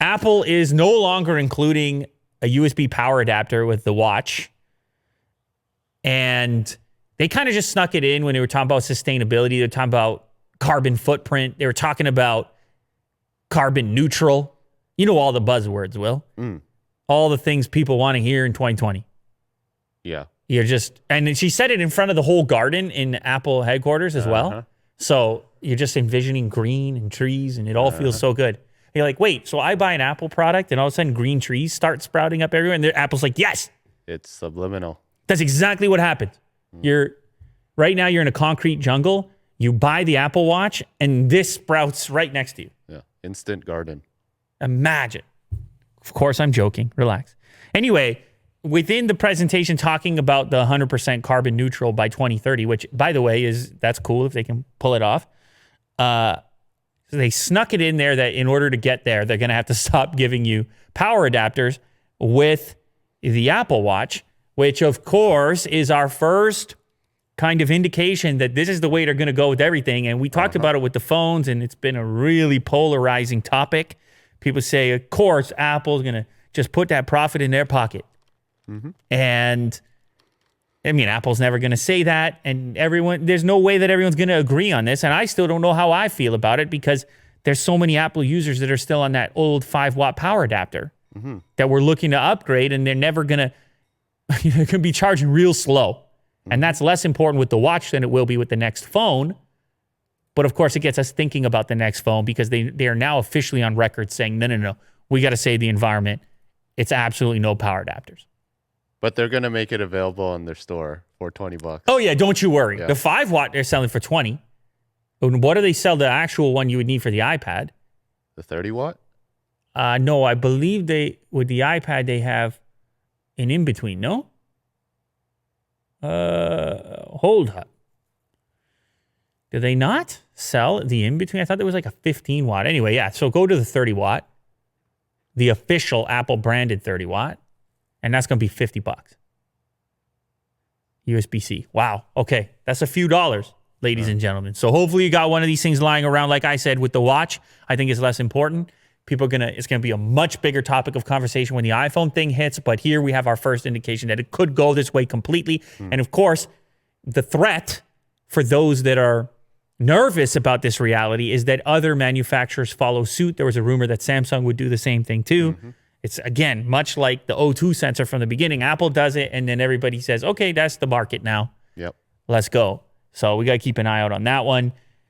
Apple is no longer including a USB power adapter with the watch. And they kind of just snuck it in when they were talking about sustainability. They were talking about carbon footprint. They were talking about carbon neutral. You know all the buzzwords, Will. All the things people want to hear in 2020. Yeah. You're just, and she said it in front of the whole garden in Apple headquarters as well. So you're just envisioning green and trees, and it all feels so good. You're like, wait, so I buy an Apple product, and all of a sudden green trees start sprouting up everywhere, and Apple's like, yes. It's subliminal. That's exactly what happened. Right now you're in a concrete jungle. You buy the Apple Watch, and this sprouts right next to you. Yeah. Instant garden. Imagine. Of course, I'm joking. Relax. Anyway, within the presentation talking about the 100% carbon neutral by 2030, which, by the way, that's cool if they can pull it off. So they snuck it in there that in order to get there, they're going to have to stop giving you power adapters with the Apple Watch, which, of course, is our first kind of indication that this is the way they're going to go with everything. And we talked about it with the phones, and it's been a really polarizing topic. People say, of course, Apple's going to just put that profit in their pocket. And I mean, Apple's never going to say that. And there's no way that everyone's going to agree on this. And I still don't know how I feel about it because there's so many Apple users that are still on that old 5-watt power adapter that we're looking to upgrade. And they're never going to, they're going to be charging real slow. And that's less important with the watch than it will be with the next phone. But of course, it gets us thinking about the next phone because they are now officially on record saying, no, we got to save the environment. It's absolutely no power adapters. But they're going to make it available in their store for $20. Oh, yeah, don't you worry. Yeah. The 5-watt, they're selling for $20. And what do they sell the actual one you would need for the iPad? The 30-watt? No, I believe with the iPad, they have an in-between, no? Hold up. Do they not sell the in-between? I thought there was like a 15-watt. Anyway, yeah, so go to the 30-watt, the official Apple-branded 30-watt. And that's going to be $50. USB-C. Wow. Okay. That's a few dollars, ladies and gentlemen. So hopefully you got one of these things lying around. Like I said, with the watch, I think it's less important. It's going to be a much bigger topic of conversation when the iPhone thing hits. But here we have our first indication that it could go this way completely. And of course, the threat for those that are nervous about this reality is that other manufacturers follow suit. There was a rumor that Samsung would do the same thing too. It's, again, much like the O2 sensor from the beginning. Apple does it, and then everybody says, okay, that's the market now. Yep. Let's go. So we got to keep an eye out on that one.